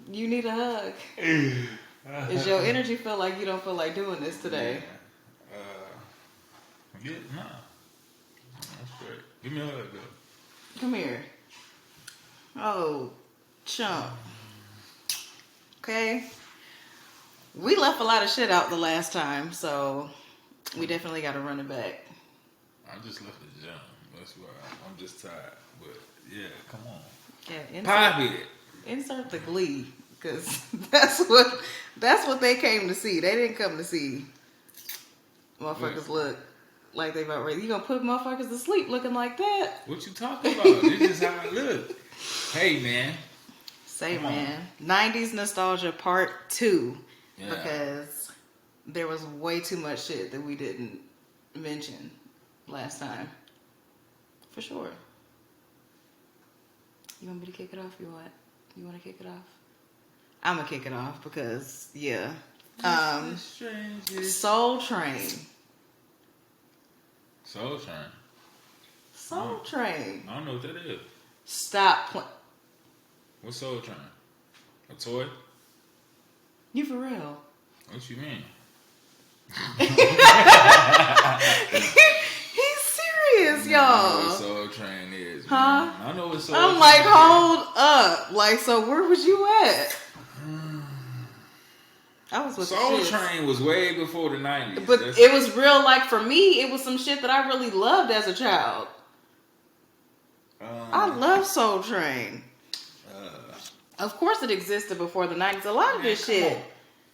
You need a hug. Is your energy feel like you don't feel like doing this today? Nah. That's great. Give me a hug, though. Come here. Oh, chump. Okay. We left a lot of shit out the last time, so we definitely got to run it back. I just left the gym. That's why I'm just tired. But yeah, come on. Yeah, Pop it. Insert the glee, because that's what they came to see. They didn't come to see motherfuckers look like they about ready. You gonna put motherfuckers to sleep looking like that? What you talking about? This is how I look. Hey, man. Say, man. 90s nostalgia part 2. Yeah. Because there was way too much shit that we didn't mention last time. For sure. You want me to kick it off? You want to kick it off? I'm going to kick it off because, yeah. Soul Train. Soul Train. Soul Train. I don't know what that is. Stop playing. What's Soul Train? A toy? You for real? What you mean? He's serious, y'all. I know what Soul Train is, man. Huh? I know what Soul I'm Train like, is. hold up. Like, so where was you at? I was with Soul the shits. Train was way before the 90s. But it was real, like, for me, it was some shit that I really loved as a child. I love Soul Train. Of course it existed before the 90s. A lot of this shit.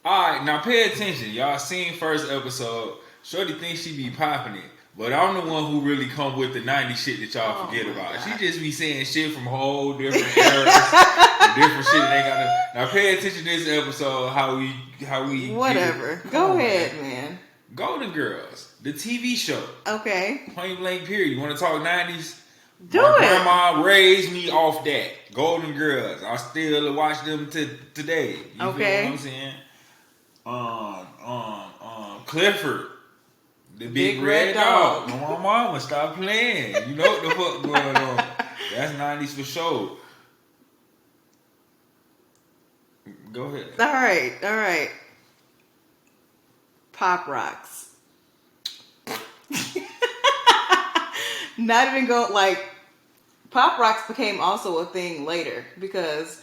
Alright, now pay attention. Y'all seen first episode. Shorty thinks she be popping it. But I'm the one who really come with the 90s shit that y'all forget about. God. She just be saying shit from whole different eras. Different shit they got. Now pay attention to this episode, how we Whatever. Go ahead, man. Golden Girls, the TV show. Okay. Point blank period. You want to talk 90s? Do My it. grandma raised me off that. Golden Girls. I still watch them today. You Okay. feel what I'm saying? Clifford. The big red dog. My mama, stop playing. You know what the fuck going on. That's 90s for sure. Go ahead. All right. Pop rocks. Not even go like pop rocks became also a thing later because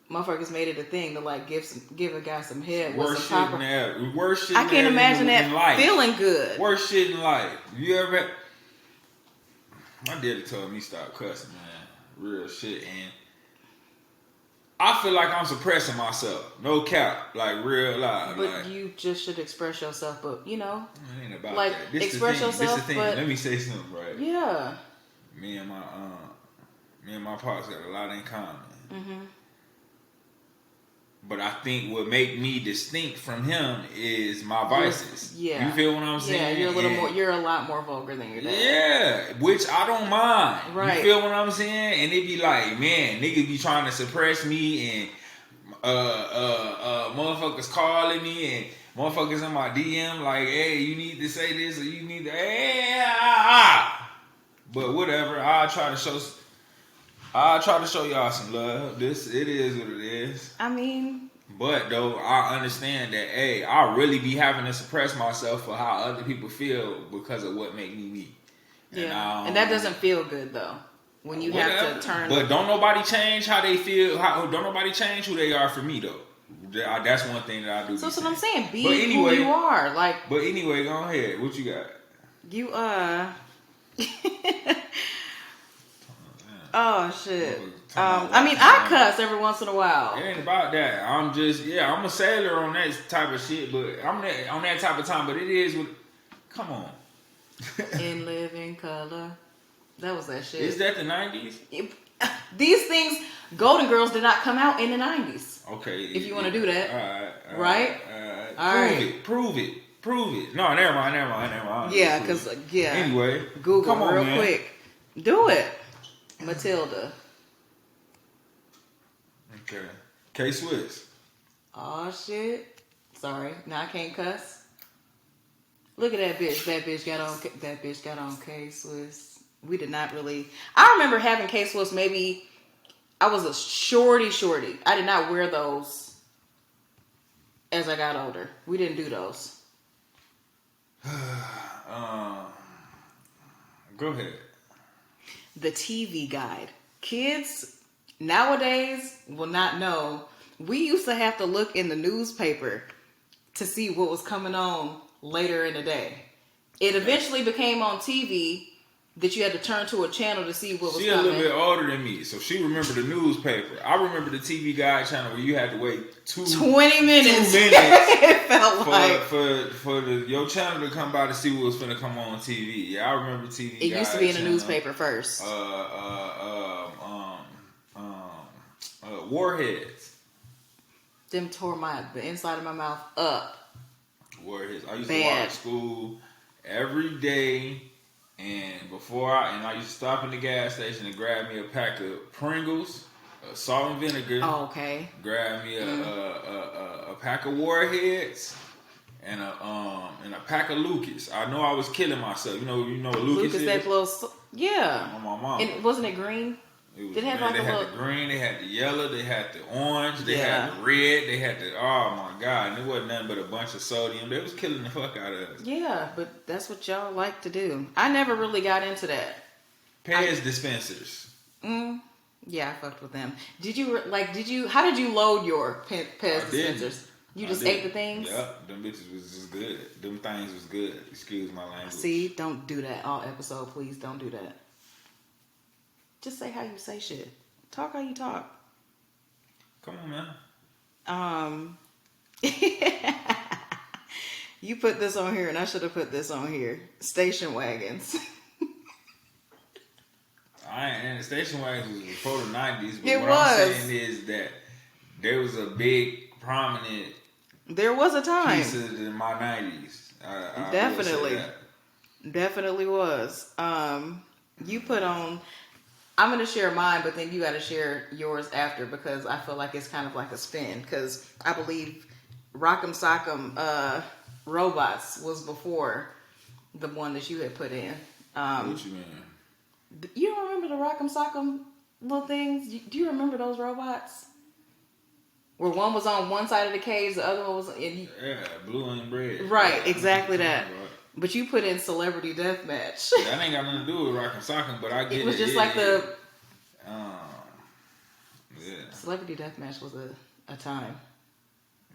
motherfuckers made it a thing to like give a guy some head. Worst shit in that. Worst shit. I can't imagine in life. Feeling good. Worst shit in life. You ever? My daddy told me stop cussing, man. Real shit, and I feel like I'm suppressing myself. No cap, like real live. But like, you just should express yourself. But you know, it ain't about like that. This express the thing. yourself. This the thing. But Let me say something, right? yeah. Me and my pops got a lot in common. Mm-hmm. But I think what make me distinct from him is my vices. Yeah. You feel what I'm saying? Yeah, you're a lot more vulgar than your dad. Yeah, which I don't mind. Right. You feel what I'm saying? And it be like, man, niggas be trying to suppress me and motherfuckers calling me and motherfuckers in my DM like, hey, you need to say this or you need to But whatever, I'll try to show y'all some love. It is what it is. I mean, but though I understand that, hey, I really be having to suppress myself for how other people feel because of what make me me. Yeah, and that doesn't feel good though. When you have to turn. But don't nobody change how they feel. Don't nobody change who they are for me though. That's one thing that I do. So that's what I'm saying. Be who you are. Like. But anyway, go ahead. What you got? You Oh shit. I mean, I cuss every once in a while. It ain't about that. I'm a sailor on that type of shit, but I'm on that type of time. But it is what. Come on. In living color. That was that shit. Is that the 90s? These things, Golden Girls did not come out in the 90s. Okay. If you want to do that. All right. Prove it. No, never mind. Yeah, because, Anyway. Google come on, real man. quick. Do it. Matilda. Okay. K-Swiss. Oh shit. Sorry. Now I can't cuss. Look at that bitch. That bitch got on K-Swiss. We did not really. I remember having K-Swiss maybe I was a shorty. I did not wear those as I got older. We didn't do those. Go ahead. The TV guide. Kids nowadays will not know. We used to have to look in the newspaper to see what was coming on later in the day. It eventually became on TV that you had to turn to a channel to see what was coming. She a little bit older than me, so she remembered the newspaper. I remember the TV guide channel where you had to wait 20 minutes. 2 minutes It felt for your channel to come by to see what was finna come on TV. Yeah, I remember TV. It used to be in the newspaper first. Warheads. Them tore the inside of my mouth up. Warheads. I used to walk to school every day, and I used to stop in the gas station and grab me a pack of Pringles, salt and vinegar. Oh, okay. Grab me a pack of Warheads and a pack of Lucas. I know I was killing myself. You know what Lucas is? That little, yeah. On my mom. And wasn't it green? They had the green, they had the yellow, they had the orange, they had the red, they had the, oh my God, and it wasn't nothing but a bunch of sodium. They was killing the fuck out of us. Yeah, but that's what y'all like to do. I never really got into that. Pez dispensers. Yeah, I fucked with them. How did you load your Pez dispensers? You just ate the things? Yep, them bitches was just good. Them things was good. Excuse my language. See, don't do that all episode, please. Don't do that. Just say how you say shit. Talk how you talk. Come on, man. You put this on here, and I should have put this on here. Station wagons. And the station wagons was before the 90s, but I'm saying is that there was a big, prominent... There was a time. Pieces in my 90s. Definitely was. You put on... I'm going to share mine, but then you got to share yours after, because I feel like it's kind of like a spin, because I believe Rock'em Sock'em Robots was before the one that you had put in. What you mean? You don't remember the Rock'em Sock'em little things? Do you remember those robots? Where one was on one side of the cage, the other one was... Yeah, blue and red. Right, exactly that. But you put in Celebrity Deathmatch. That ain't got nothing to do with Rock'em Sock'em, but I get it. It was just Celebrity Deathmatch was a time.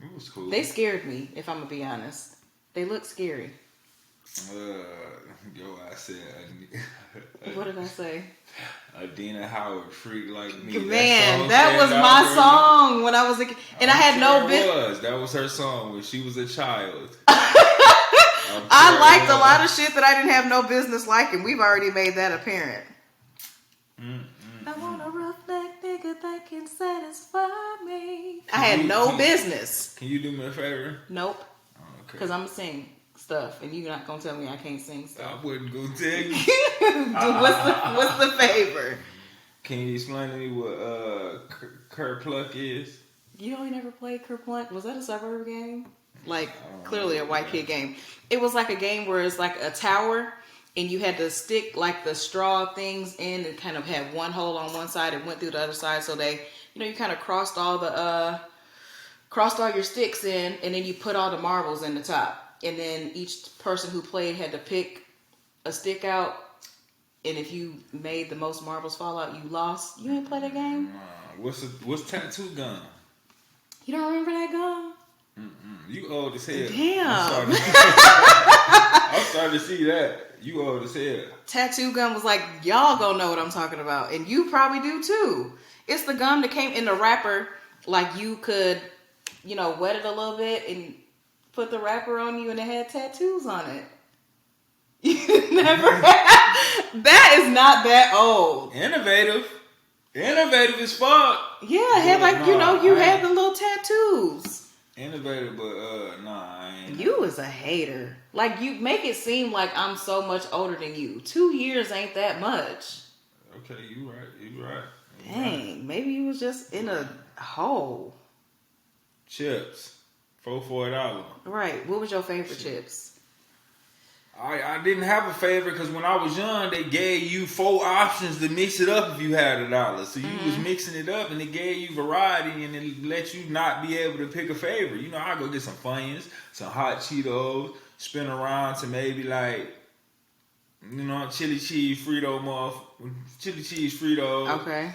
It was cool. They scared me, if I'm going to be honest. They looked scary. I said... What did I say? Adina Howard, freak like me. Man, that was my song when I was a kid. And I had no business. That was her song when she was a child. I liked a lot of shit that I didn't have no business liking. We've already made that apparent. I want a rough neck nigga that can satisfy me. I had no business. Can you do me a favor? Nope. Because I'm going to sing stuff, and you're not going to tell me I can't sing stuff. I wouldn't go tell you. What's the favor? Can you explain to me what Kerplunk is? You ain't never played Kerplunk? Was that a suburb game? Like, clearly a white kid game. It was like a game where it's like a tower, and you had to stick like the straw things in and kind of had one hole on one side and went through the other side. So they, you kind of crossed all your sticks in, and then you put all the marbles in the top. And then each person who played had to pick a stick out. And if you made the most marbles fall out, you lost. You ain't play that game? What's Tattoo Gun? You don't remember that gun? You old as hell. Damn. I'm starting to see that. You old as hell. Tattoo Gun was like, y'all gonna know what I'm talking about. And you probably do too. It's the gum that came in the wrapper. Like you could, wet it a little bit and put the wrapper on you, and it had tattoos on it. You never had? That is not that old. Innovative as fuck. Yeah, it had you had the little tattoos. Innovative, but I ain't. You was a hater. Like, you make it seem like I'm so much older than you. 2 years ain't that much. Okay, you right. Dang, maybe you was just in a hole. Chips. $4 for $1. Right. What was your favorite chips? I didn't have a favorite because when I was young, they gave you 4 options to mix it up if you had $1. So you was mixing it up, and it gave you variety, and it let you not be able to pick a favorite. You know, I go get some Funyuns, some hot Cheetos, spin around to maybe like, you know, chili cheese Frito. Okay.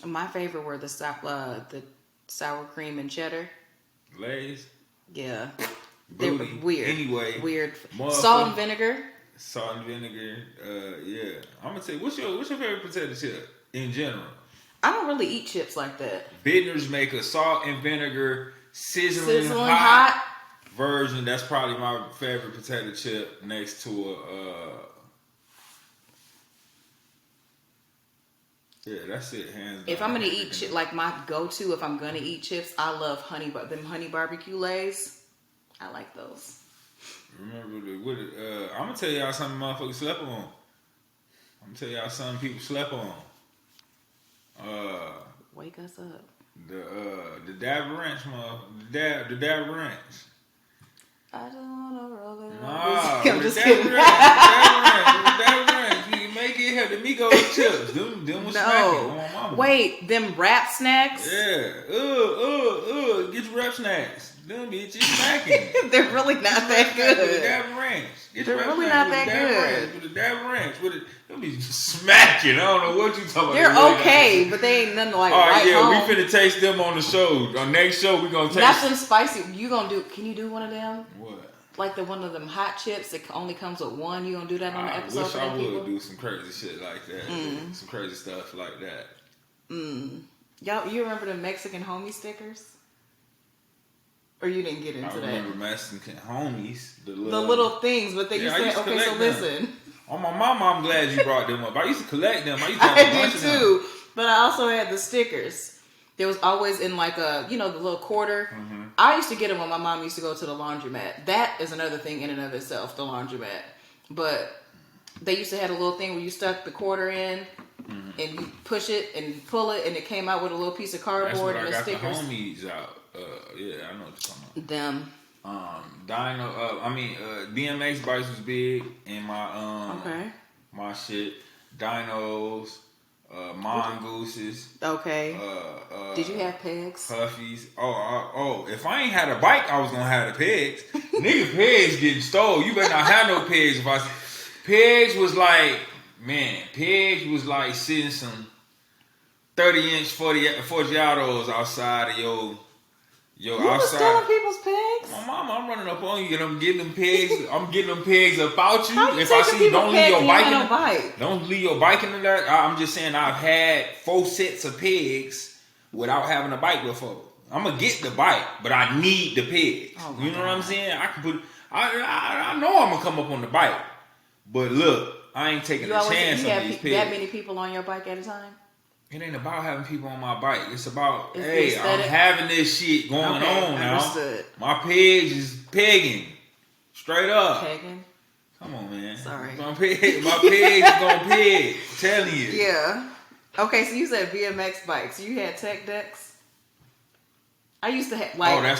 My favorite were the sour cream and cheddar. Lays. Yeah. Booty. They're weird. Anyway. Weird. Salt and vinegar. Salt and vinegar. Yeah. I'm gonna tell you, what's your favorite potato chip in general? I don't really eat chips like that. Bittner's make a salt and vinegar sizzling hot version. That's probably my favorite potato chip next to yeah, that's it. Hands down. If I'm gonna eat like my go-to, if I'm gonna eat chips, I love honey barbecue lays. I like those. Remember I'm gonna tell y'all something motherfuckers slept on. I'm gonna tell y'all something people slept on. Wake us up. The Dab Ranch, the Dab Ranch. I don't wanna roll it. Nah, I'm just kidding. The Dab Ranch. You make it have the Migos chips. Them was smacking on my mama. Wait, them wrap snacks? Yeah. Get your wrap snacks. Them bitches smacking. They're really not that good. With the Dab Ranch. They're really not that good. With the Dab Ranch. Them bitches smacking. I don't know what you talking They're about. okay, but they ain't nothing like all right, yeah, home. we finna taste them on the show. On next show, we gonna taste. Not some spicy. Can you do one of them? What? Like one of them hot chips that only comes with one. You gonna do that on the episode? I wish for I them would people? do some crazy shit like that. Some crazy stuff like that. Y'all, you remember the Mexican homie stickers? Or you didn't get into that? I remember Mexican homies. The little things, but they used to. Okay, so listen. On my mama, I'm glad you brought them up. I used to collect them. I used to have I a bunch did of them. too, but I also had the stickers. There was always in like the little quarter. I used to get them when my mom used to go to the laundromat. That is another thing in and of itself, the laundromat. But they used to have a little thing where you stuck the quarter in and you push it and pull it, and it came out with a little piece of cardboard and the stickers. That's what I got the homies out. Yeah, I know what you're talking about. Them. DMX bikes was big in my my shit. Dinos, mongooses. Okay. Did you have pegs? Puffies. Oh! If I ain't had a bike, I was gonna have the pegs. Nigga, pegs getting stole. You better not have no pegs. Pegs was like sitting some 30-inch 40 autos outside of your you outside. Was stealing people's pegs? My mama, I'm running up on you and I'm getting them pegs. I'm getting them pegs about you. How you if I see, don't leave your bike in no bike. Don't leave your bike in there. I'm just saying I've had 4 sets of pegs without having a bike before. I'm gonna get the bike, but I need the pegs. Oh, you know what I'm saying? I can put. I know I'm gonna come up on the bike, but look, I ain't taking a chance on these pegs. That many people on your bike at a time? It ain't about having people on my bike. It's about, it's I'm having this shit going on now. Understood. My pegs is pegging. Straight up. Pegging? Come on, man. Sorry. My pegs is going to peg. I'm telling you. Yeah. Okay, so you said BMX bikes. You had tech decks? I used to have, hand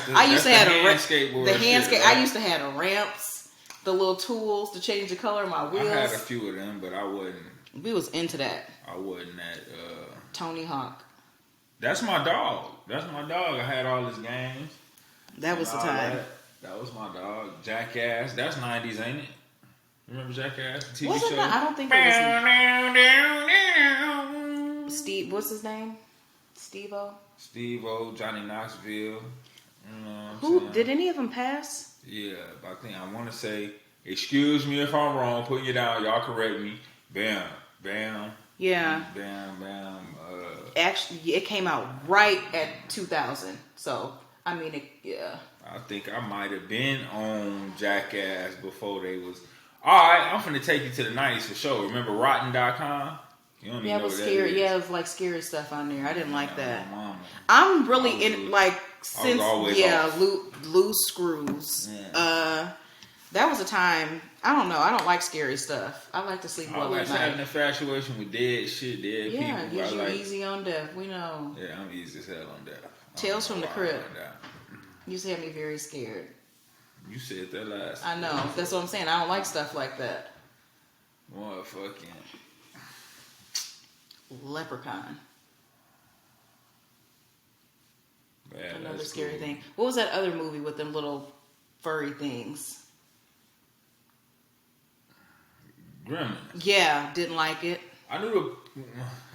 skateboard. The hand skate. I used to have the ramps, the little tools to change the color of my wheels. I had a few of them, but I wasn't. We was into that. I wasn't that. Tony Hawk. That's my dog. I had all his games. That was the time. That was my dog. Jackass. That's 90's, ain't it? Remember Jackass? The TV Wasn't show? That? I don't think it was. Steve. What's his name? Steve-O, Johnny Knoxville. You know who did any of them pass? Yeah, but I want to say. Excuse me if I'm wrong. Putting you down. Y'all correct me. Bam. Yeah. Bam. Actually, it came out right at 2000. So, I mean, yeah. I think I might have been on Jackass before they was. All right, I'm finna take you to the 90's for sure. Remember Rotten.com? You don't even know what scary. That is. Yeah, it was like scary stuff on there. I didn't like that. I'm really in like since loose screws. Yeah. That was a time. I don't know. I don't like scary stuff. I like to sleep well at night. I had an infatuation with dead people. Yeah, gives you easy on death. We know. Yeah, I'm easy as hell on death. Tales from the Crypt. You had me very scared. You said that last. I know. That's what I'm saying. I don't like stuff like that. Motherfucking Leprechaun. Man, Another that's scary cool. thing. What was that other movie with them little furry things? Gremlins. Yeah, didn't like it. I knew the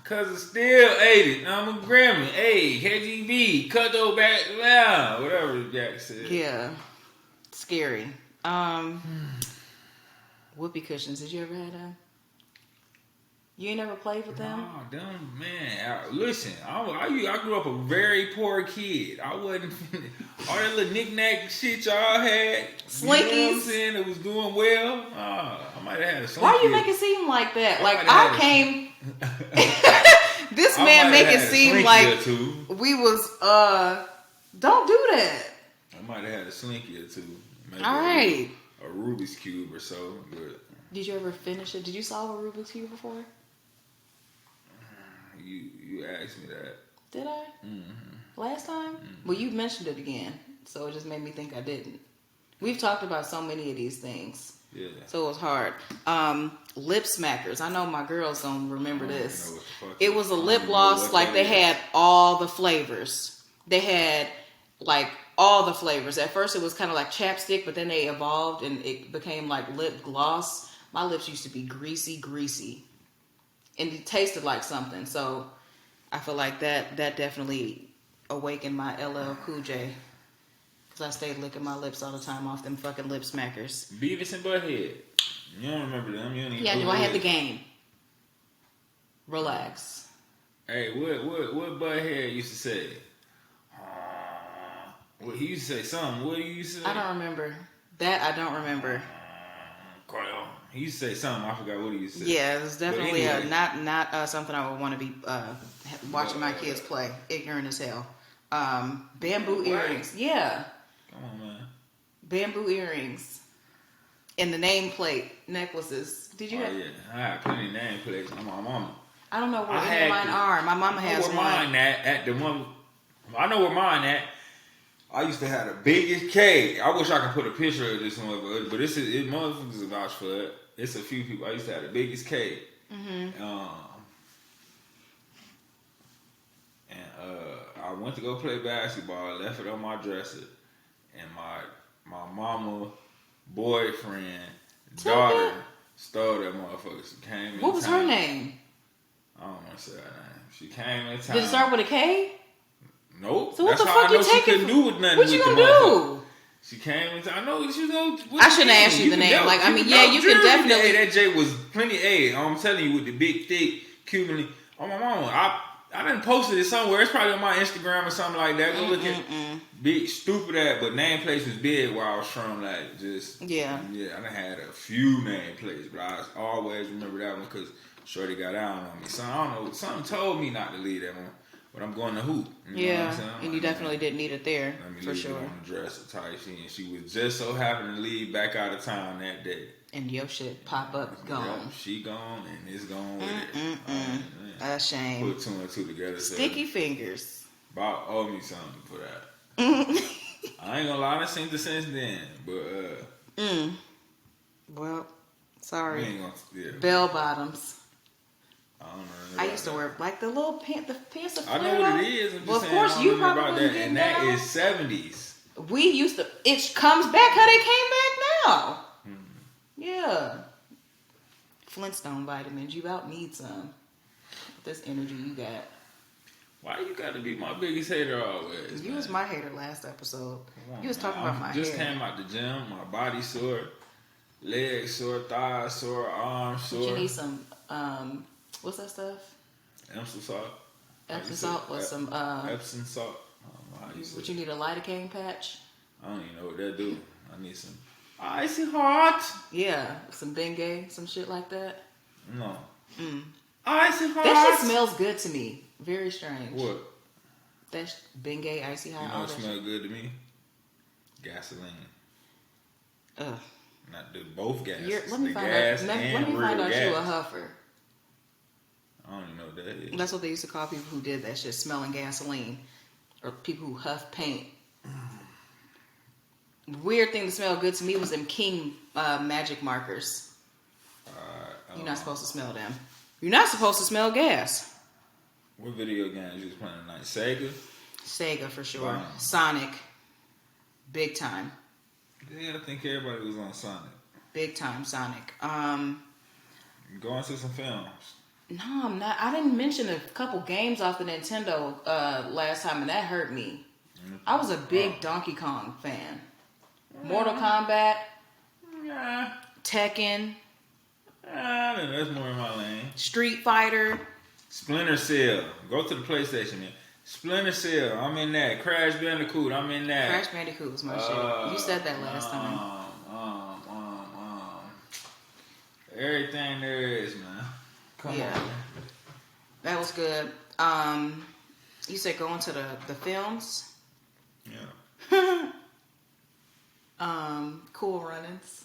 cousin still ate it. I'm a gremlin. Hey, KGB, cut those back down. Whatever Jack said. Yeah. Scary. Whoopee cushions. Did you ever have them? You ain't never played with them? Oh, them, man. Listen, I grew up a very poor kid. I wasn't all that little knick-knack shit y'all had. Slinkies. You know what I'm saying? It was doing well. I might have had a slinky. Why you make it seem like that? Like I came... This man make it seem like we was... Don't do that. I might have had a slinky or two. Maybe all right. A Rubik's Cube or so. But did you ever finish it? Did you solve a Rubik's Cube before? You asked me that. Did I? Mm-hmm. Last time? Mm-hmm. Well, you mentioned it again, so it just made me think I didn't. We've talked about so many of these things. Yeah. So it was hard. Lip smackers. I know my girls gonna remember this. It was a lip gloss, like they had all the flavors. They had like all the flavors. At first it was kind of like chapstick, but then they evolved and it became like lip gloss. My lips used to be greasy. And it tasted like something. So I feel like that definitely awakened my LL Cool J. Because I stayed licking my lips all the time off them fucking lip smackers. Beavis and Butthead. You don't remember them. You don't even Yeah, I had the game. Relax. Hey, what Butthead used to say? What he used to say something. What do you used to say? I don't remember. That I don't remember. He used to say something. I forgot what he used to say. Yeah, it was definitely not something I would want to be watching my kids play. Ignorant as hell. Bamboo earrings. Yeah. Come on, man. Bamboo earrings. And the nameplate necklaces. Did you have? Yeah, I had plenty of nameplates on my mama. I don't know where any of mine are. My mama has one. Mine at the one. I know where mine at. I used to have the biggest cake. I wish I could put a picture of this one, but motherfuckers vouch for it. It's a few people. I used to have the biggest cake. Mm-hmm. I went to go play basketball. I left it on my dresser, and my mama boyfriend daughter stole that motherfucker. She came in. What was her name? I don't want to say her name. She came in town. Did it start with a K? Nope. So what That's the how fuck I know you she taking? couldn't do with nothing. What you gonna do? She came into. I know she was gonna. I shouldn't ask you the name. Like, I mean, yeah, you can definitely. That J was plenty A. I'm telling you, with the big, thick Cuban. Oh my mama, I done posted it somewhere. It's probably on my Instagram or something like that. Go look at big stupid ass, but nameplates was big where I was from. Like just yeah. I done had a few nameplates, but I always remember that one because Shorty got down on me. So I don't know. Something told me not to leave that one. But I'm going to hoop. You know what I'm saying? And you definitely didn't need it there, for sure. On the dresser type shit. And she was just so happened to leave back out of town that day. And your shit pop up, gone. Yeah, she gone and it's gone with it. A shame. Put two and two together. Sticky fingers. Bob owe me something for that. I ain't gonna lie, I done seen it since then. But well, sorry. We ain't gonna, bell bottoms. I don't know. I used to wear like the little pants. The pants are I know what it is. I'm just of course, you probably about that. And that is 70s. We used to. It comes back how they came back now. Yeah. Flintstone vitamins. You about need some. With this energy you got. Why you got to be my biggest hater always? You was my hater last episode. You was talking about my hair. Just came out the gym. My body sore, legs sore, thighs sore, arms sore. But you need some. What's that stuff? Epsom salt. Epsom salt or some Epsom salt. But you need a lidocaine patch? I don't even know what that do. I need some icy hot. Yeah, some Bengay, some shit like that. No. Icy hot. That shit smells good to me. Very strange. What? That's Bengay, icy hot. You know what smells good to me? Gasoline. Ugh. Not both gas. Let me find out you a huffer. I don't even know what that is. That's what they used to call people who did that shit, smelling gasoline. Or people who huff paint. weird thing to smell good to me was them King magic markers. You're not supposed to smell them. You're not supposed to smell gas. What video games you was playing tonight? Sega? Sega for sure. Wow. Sonic. Big time. Yeah, I think everybody was on Sonic. Big time Sonic. Going to some films. No, I'm not. I didn't mention a couple games off the Nintendo last time, and that hurt me. I was a big Donkey Kong fan. Mortal Kombat. Yeah. Tekken. That's more in my lane. Street Fighter. Splinter Cell. Go to the PlayStation, man. Splinter Cell. I'm in that. Crash Bandicoot. I'm in that. Crash Bandicoot was my shit. You said that last time. Everything there is, man. Come on. That was good. You said going to the films? Yeah. Cool Runnings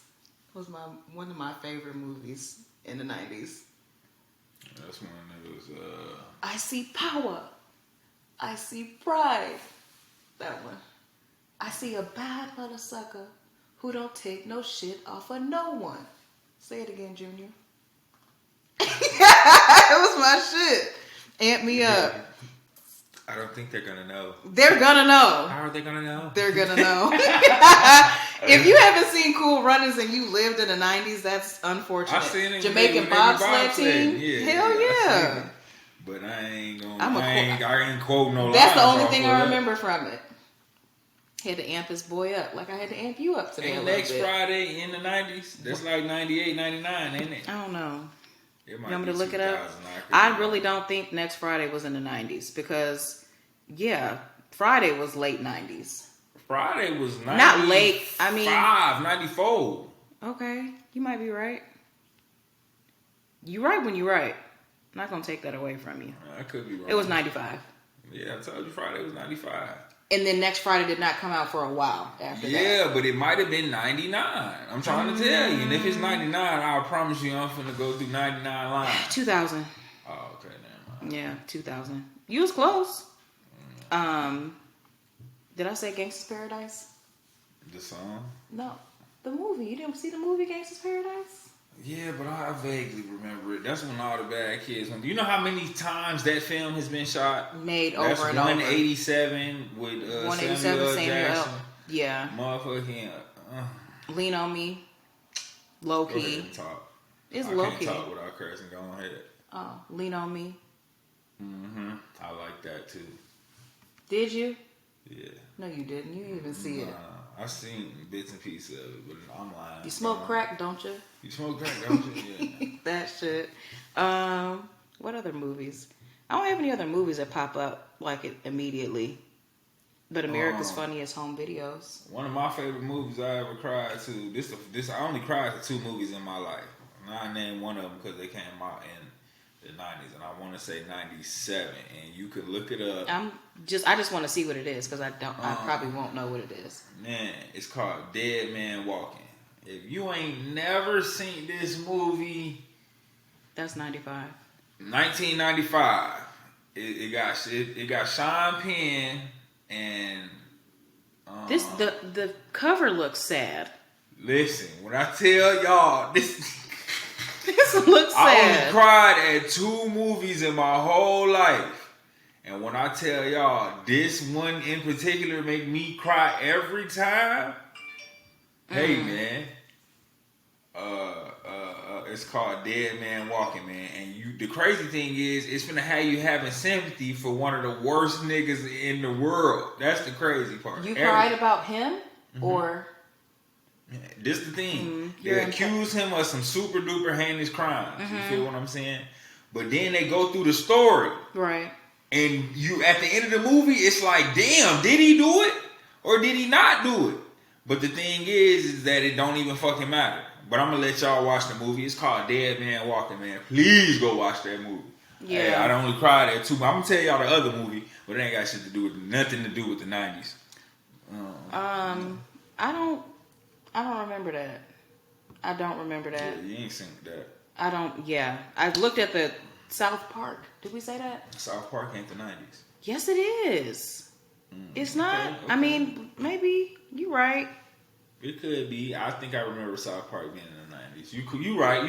was one of my favorite movies in the 90s. That's one that was I see power. I see pride. That one. I see a bad little sucker who don't take no shit off of no one. Say it again, Junior. It was my shit. Amp me up. I don't think they're gonna know. They're gonna know. How are they gonna know? They're gonna know. If you haven't seen Cool Runnings and you lived in the 90s, that's unfortunate. I've seen it. Jamaican bobsled team. Yeah, Hell yeah. But I ain't gonna. I ain't quoting no. That's the only thing I remember from it. Had to amp this boy up like I had to amp you up today. And next Friday in the 90s, that's like 98, 99, ain't it? I don't know. It You want me to look it up? I really don't think next Friday was in the 90s because, yeah, Friday was late 90s. Friday was 90, not late. I mean 94. Okay, you might be right. You're right when you're right. I'm not gonna take that away from you. I could be wrong. It was 95. Yeah, I told you Friday was 95. And then next Friday did not come out for a while after that. Yeah, but it might have been 99. I'm trying to tell you. And if it's 99, I promise you I'm finna go through 99 lines. 2000. Oh, okay, never mind. Yeah, 2000. You was close. Did I say Gangsta's Paradise? The song? No. The movie. You didn't see the movie Gangsta's Paradise? Yeah, but I vaguely remember it. That's when all the bad kids went. Do you know how many times that film has been shot? Made over and over. 187 with 187 Samuel Jackson. Yeah. Motherfucking. Lean on Me. Low key. It's low key. I can't talk without cursing. Go ahead. Oh, Lean on Me. Mm-hmm. I like that too. Did you? Yeah. No, you didn't. You didn't even see it. I seen bits and pieces of it, but I'm lying. You smoke crack, don't you? You smoke crack, don't you? Yeah. That shit. What other movies? I don't have any other movies that pop up like it immediately. But America's Funniest Home Videos. One of my favorite movies I ever cried to. This I only cried to 2 movies in my life. I named one of them because they came out in the 90s, and I want to say 97. And you could look it up. I just want to see what it is because I probably won't know what it is. Man, it's called Dead Man Walking. If you ain't never seen this movie, that's 95. 1995. It got Sean Penn and the cover looks sad. Listen, when I tell y'all this looks sad. I only cried at 2 movies in my whole life. And when I tell y'all, this one in particular make me cry every time. Hey man, it's called Dead Man Walking, man. And the crazy thing is, it's gonna have you having sympathy for one of the worst niggas in the world. That's the crazy part. You cried about him, or this the thing. They accuse him of some super duper heinous crimes. You feel what I'm saying? But then they go through the story, right? And you, at the end of the movie, it's like, damn, did he do it or did he not do it? But the thing is that it don't even fucking matter. But I'm gonna let y'all watch the movie. It's called Dead Man Walking, man. Please go watch that movie. Yeah, hey, I only cried at 2. I'm gonna tell y'all the other movie, but it ain't got shit to do with nothing to do with the 90s. I don't remember that. I don't remember that. Yeah, you ain't seen that. I don't. Yeah, I looked at the South Park. Did we say that? South Park ain't the 90s. Yes, it is. It's not. Okay. I mean, maybe you're right. It could be. I think I remember South Park being in the 90s. You right.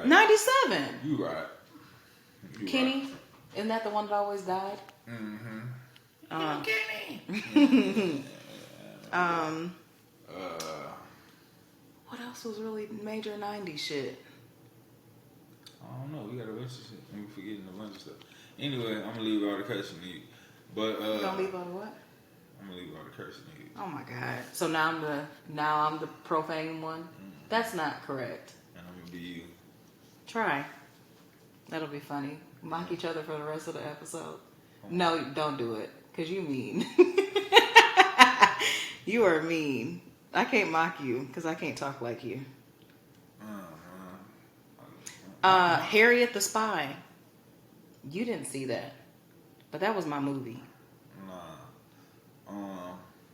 97. You right. Kenny, Right. isn't that the one that always died? Mm-hmm. Kenny. What else was really major 90s shit? I don't know. We got a bunch of shit. I'm forgetting a bunch of stuff. Anyway, I'm gonna leave all the cursing to you. But You gonna leave all the what? I'm gonna leave all the cursing to you. Oh my god! So now I'm the profane one. Mm-hmm. That's not correct. And I'm gonna be you. Try. That'll be funny. Mock each other for the rest of the episode. No, don't do it, cause you mean. You are mean. I can't mock you, cause I can't talk like you. Harriet the Spy. You didn't see that, but that was my movie. Nah.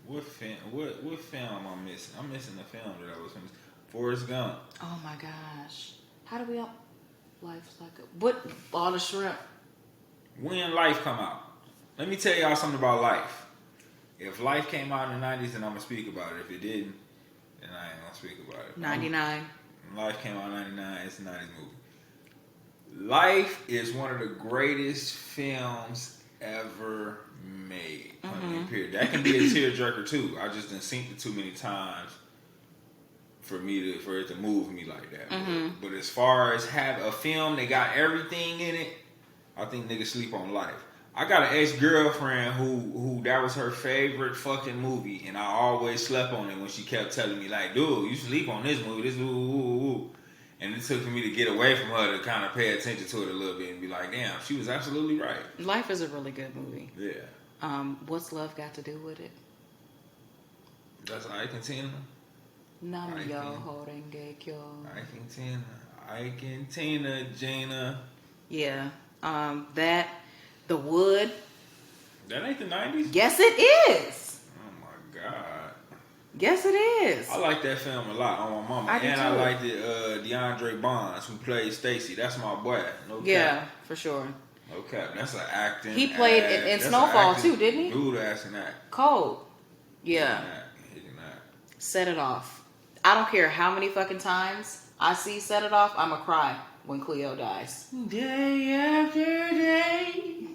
What film am I missing? I'm missing the film that I was missing. Forrest Gump. Oh my gosh. How do we all... Life's like a... What? All the shrimp. When Life come out? Let me tell y'all something about Life. If Life came out in the 90s, then I'm going to speak about it. If it didn't, then I ain't going to speak about it. 99. Life came out in 99. It's a 90s movie. Life is one of the greatest films ever made. Mm-hmm. Period. That can be a tearjerker too. I just didn't seen it too many times for it to move me like that. Mm-hmm. But as far as have a film that got everything in it, I think niggas sleep on Life. I got an ex-girlfriend who that was her favorite fucking movie, and I always slept on it when she kept telling me like, dude, you sleep on this movie, this ooh. And it took for me to get away from her to kind of pay attention to it a little bit and be like, damn, she was absolutely right. Life is a really good movie. Yeah. What's love got to do with it? That's Ike and Tina. Nam yo holding gekyo. Ike and Tina, Gina. Yeah. The Wood. That ain't the 90s? Yes, it is. Oh my God. Yes, it is. I like that film a lot on my mama. I liked it, DeAndre Bonds, who played Stacy. That's my boy. No cap. Yeah, for sure. No cap. That's an acting. He played in Snowfall too, didn't he? Dude ass in that. Cold. Yeah. He can act. Set It Off. I don't care how many fucking times I see Set It Off, I'ma cry when Cleo dies. Day after day,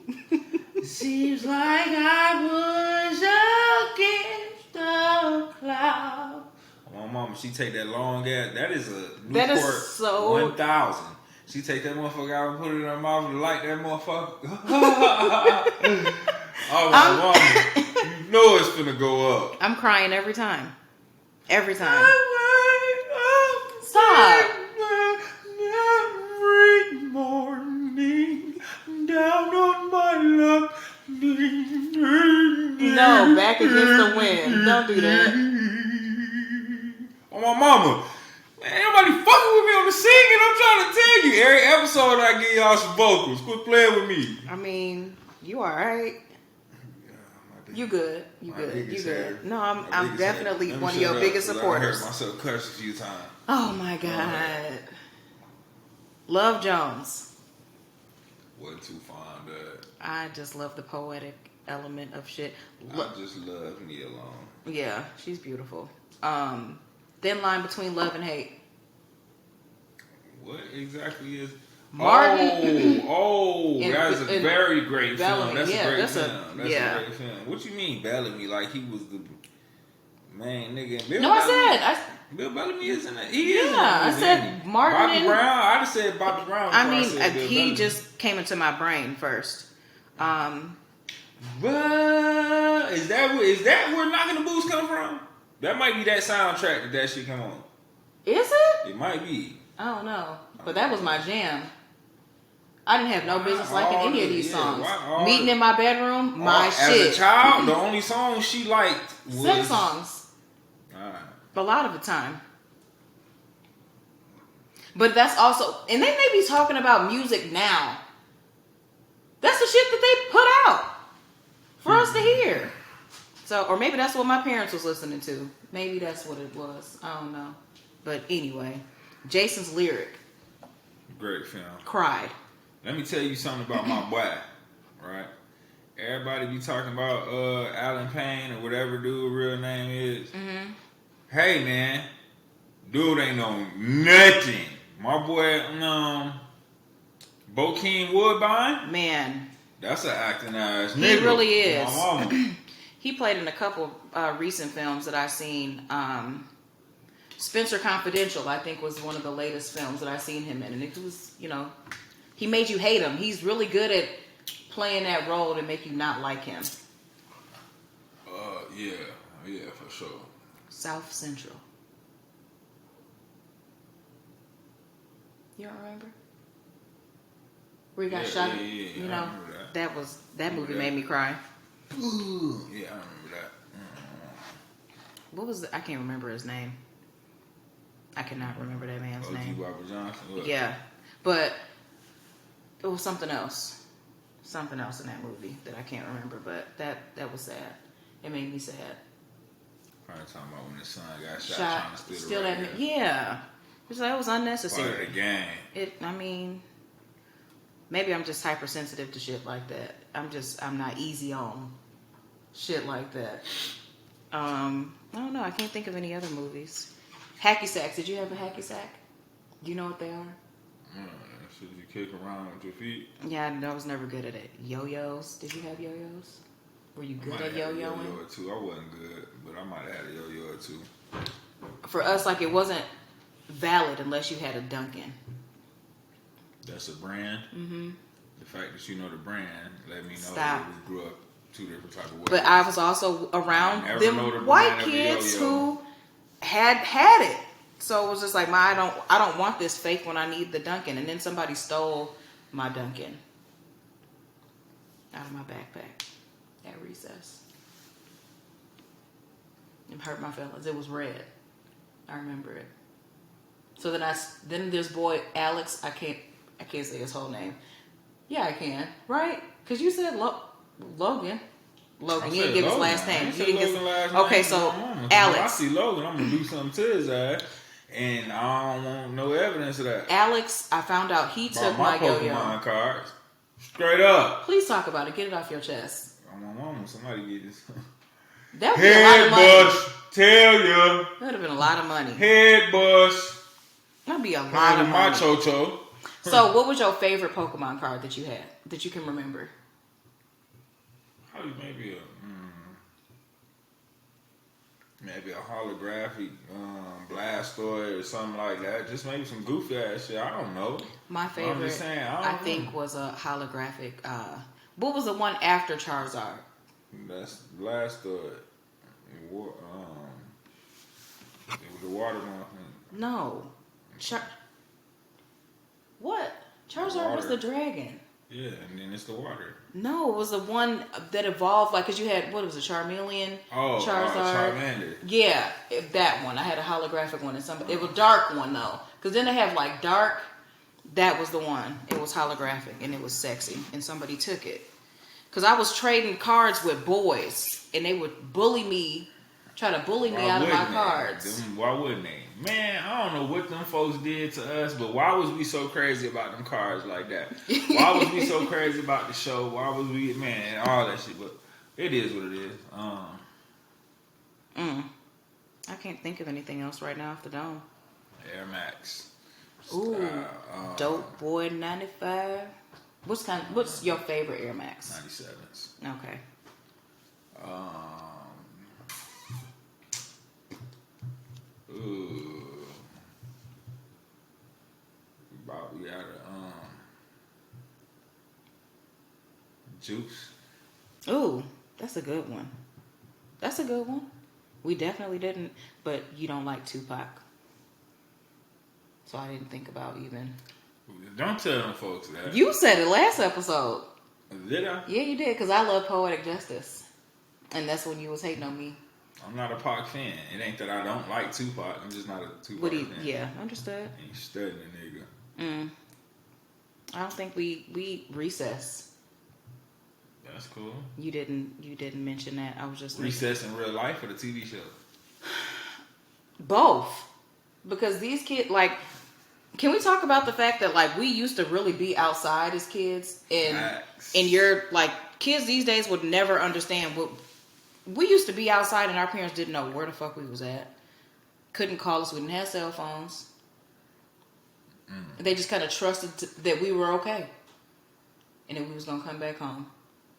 seems like I was against the cloud. My mama, she take that long ass. That is a Newport 1000. She take that motherfucker out and put it in her mouth and light that motherfucker. Oh my mama, you know it's finna go up. I'm crying every time. Every time. Stop. Every morning, down on my luck. No, back against the wind. Don't do that. Oh my mama. Man, everybody fucking with me on the singing. I'm trying to tell you. Every episode I give y'all some vocals. Quit playing with me. I mean, you alright. You good. You good. No, I'm definitely one of your biggest supporters. I heard myself curse a few times. Oh my God. Love Jones. Wasn't too fond of it. I just love the poetic element of shit. I just love me alone. Yeah, she's beautiful. Thin line between love and hate. What exactly is Martin? That's a very great film. That's a great film. That's a great film. What you mean Bellamy? Like he was the main nigga. Bill Bellamy is in it. He is. Yeah, I said Martin. Bobby Brown. I just said Bobby Brown. I mean, he just came into my brain first. Is that where Knocking the Boots come from? That might be that soundtrack that shit come on. Is it? It might be. I don't know, but that was my jam. I didn't have no business liking any of these songs. Meeting in my bedroom, my shit. As a child, the only song she liked was sex songs. Alright. A lot of the time. But that's also, and they may be talking about music now. That's the shit that they put out for us to hear. So, or maybe that's what my parents was listening to. Maybe that's what it was. I don't know. But anyway, Jason's Lyric. Great film. Cried. Let me tell you something about my boy, right? Everybody be talking about Alan Payne or whatever dude's real name is. Mm-hmm. Hey man, dude ain't know nothing. My boy, Bokeem Woodbine, Man, that's an acting ass nigga. he really is. My mama. He played in a couple recent films that I've seen. Spencer Confidential, I think, was one of the latest films that I've seen him in. And it was, he made you hate him. He's really good at playing that role to make you not like him. Yeah, for sure. South Central. You don't remember? Where he got shot? Yeah, that movie made me cry. Ooh, yeah, I remember that. What was I can't remember his name. I cannot remember that man's name. Robert Johnson. What? Yeah, but it was something else in that movie that I can't remember. But that was sad. It made me sad. Probably talking about when his son got shot trying to steal that. Yeah, it was unnecessary. Part of the game. Maybe I'm just hypersensitive to shit like that. I'm not easy on shit like that. I don't know. I can't think of any other movies. Hacky sacks. Did you have a hacky sack? Do you know what they are? Should you kick around with your feet? Yeah, I was never good at it. Yo-yos. Did you have yo-yos? Were you good at yo-yoing? Yo-yo too. I wasn't good, but I might have had a yo-yo or two. For us, it wasn't valid unless you had a Dunkin'. That's a brand. Mm-hmm. The fact that you know the brand let me know Stop. that we grew up two different type of ways. But I was also around them white kids who had it. So it was just like, I don't want this fake when I need the Dunkin'. And then somebody stole my Dunkin' out of my backpack at recess. It hurt my feelings. It was red. I remember it. So then this boy Alex, I can't say his whole name. Yeah, I can, right? Because you said Logan. Logan, you didn't give his last name. Okay, so Alex. When I see Logan, I'm gonna do something to his ass, and I don't want no evidence of that. Alex, I found out he took my yo-yo. Pokemon cards, straight up. Please talk about it. Get it off your chest. Oh, my mama, somebody get this. That would be a lot of money. Head bush, tell ya. That would have been a lot of money. Head bush. That'd be a lot of money. My chocho. So, what was your favorite Pokemon card that you had that you can remember? Probably maybe a holographic Blastoise or something like that. Just maybe some goofy ass shit. I don't know. My favorite, I'm just saying, I think, was a holographic. What was the one after Charizard? That's Blastoise. It was the water one. No. What? Charizard was the dragon. Yeah, and then it's the water. No, it was the one that evolved, because you had, what was it, Charmeleon? Charizard. Charmander. Yeah, that one. I had a holographic one. It was a dark one, though. Because then they have, dark. That was the one. It was holographic, and it was sexy. And somebody took it. Because I was trading cards with boys, and they would try to bully me out of my cards. Why wouldn't they? Man, I don't know what them folks did to us, but why was we so crazy about them cards like that? Why was we so crazy about the show? Why was we, all that shit? But it is what it is. I can't think of anything else right now off the dome. Air Max. Ooh, Dope Boy 95. What's your favorite Air Max? 97s. Okay. We got a Juice. Ooh, that's a good one. That's a good one. We definitely didn't, but you don't like Tupac. So I didn't think about even. Don't tell them folks that. You said it last episode. Did I? Yeah, you did, because I love Poetic Justice. And that's when you was hating on me. I'm not a Pac fan. It ain't that I don't like Tupac. I'm just not a Tupac fan. Yeah, understood. Ain't studying a nigga. I don't think we recess. That's cool. You didn't mention that. I was just recess in real life or the TV show? Both. Because these kids, can we talk about the fact that we used to really be outside as kids, and you're kids these days would never understand what we used to be outside, and our parents didn't know where the fuck we was at. couldn't call us. We didn't have cell phones. They just kind of trusted that we were okay. And that we was going to come back home.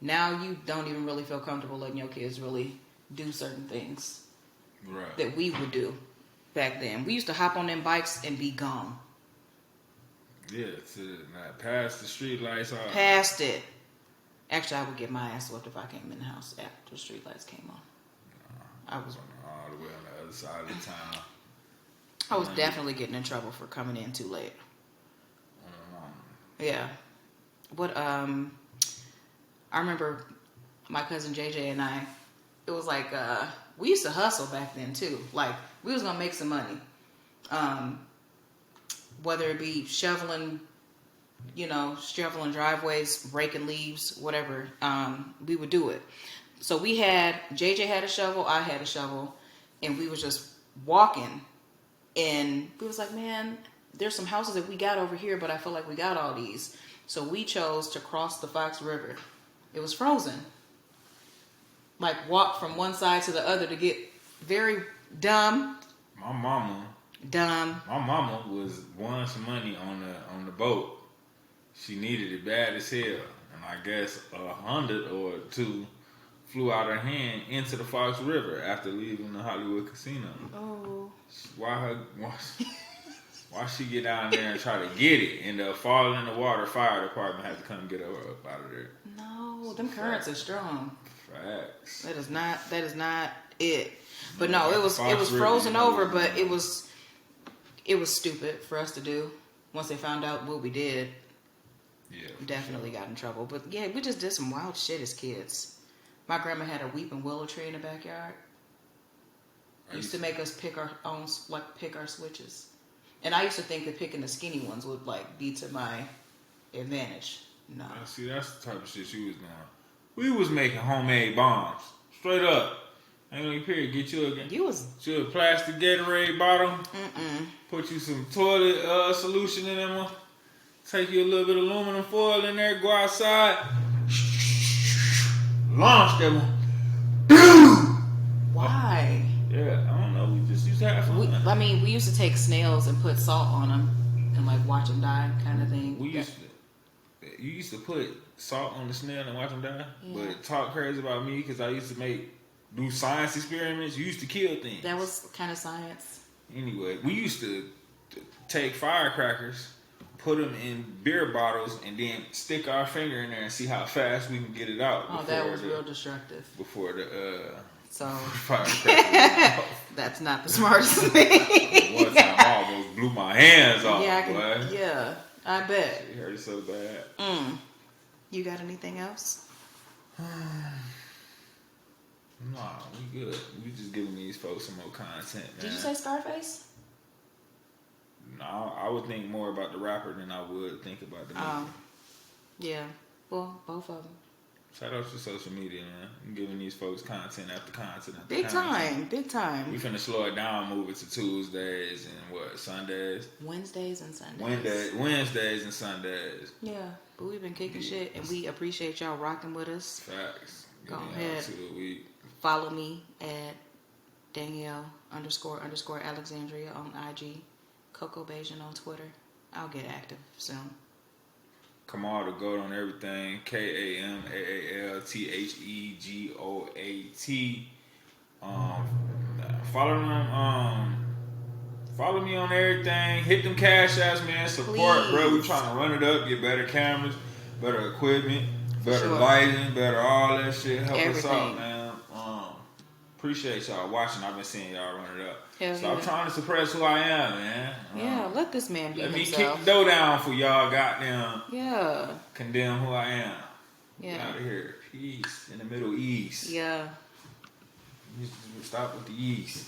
Now you don't even really feel comfortable letting your kids really do certain things that we would do back then. We used to hop on them bikes and be gone. Yeah, to not past the street lights. Past it. Actually, I would get my ass whooped if I came in the house after the street lights came on. I was all the way on the other side of the town. I was definitely getting in trouble for coming in too late. Yeah. But I remember my cousin JJ and I, it was like we used to hustle back then too. Like we was gonna make some money. Whether it be shoveling driveways, raking leaves, whatever, we would do it. So JJ had a shovel, I had a shovel, and we was just walking, and we was like, man, there's some houses that we got over here, but I feel like we got all these. So we chose to cross the Fox River. It was frozen. Like walk from one side to the other to get very dumb. My mama was wanting some money on the boat. She needed it bad as hell, and I guess 100 or 2 flew out her hand into the Fox River after leaving the Hollywood Casino. Oh, why she get down there and try to get it and fall in the water? Fire department had to come get her up out of there. No, them currents are strong. Facts. That is not it. But no, it was frozen over, but it was stupid for us to do. Once they found out what we did, we definitely got in trouble. But yeah, we just did some wild shit as kids. My grandma had a weeping willow tree in the backyard. Used to make us pick our switches. And I used to think that picking the skinny ones would be to my advantage. No. See, that's the type of shit you was doing. We was making homemade bombs. Straight up. Ain't no period. Get you a plastic Gatorade bottle. Put you some toilet solution in them. Take you a little bit of aluminum foil in there. Go outside. Launch them. Why? Yeah, I don't know. We just used to have fun. We used to take snails and put salt on them and watch them die, kind of thing. You used to put salt on the snail and watch them die, but talk crazy about me because I used to do science experiments. You used to kill things. That was kind of science. Anyway, we used to take firecrackers, put them in beer bottles, and then stick our finger in there and see how fast we can get it out. Oh, that was real destructive. Before the firecracker. That's not the smartest thing. One time I almost blew my hands off. Yeah, I bet. It hurt so bad. You got anything else? Nah, we good. We just giving these folks some more content, man. Did you say Scarface? No, I would think more about the rapper than I would think about the movie. Yeah. Well, both of them. Shout out to social media, man. I'm giving these folks content after content after Big time. We finna slow it down, move it to Tuesdays and Sundays? Wednesdays and Sundays. Wednesdays and Sundays. Yeah, but we've been kicking shit, and we appreciate y'all rocking with us. Facts. Go ahead. Follow me at Danielle_Alexandria on IG. Coco Bajan on Twitter. I'll get active soon. Kamaal the Goat on everything. KAMAALTHEGOAT. Follow me on everything. Hit them cash apps, man. Support, bro. We trying to run it up. Get better cameras, better equipment, better lighting, better all that shit. Help us out, man. Appreciate y'all watching. I've been seeing y'all run it up. Stop trying to suppress who I am, man. Let this man be himself. Let me kick the dough down for y'all. Goddamn. Yeah. Condemn who I am. Yeah. Get out of here. Peace in the Middle East. Yeah. Stop with the East.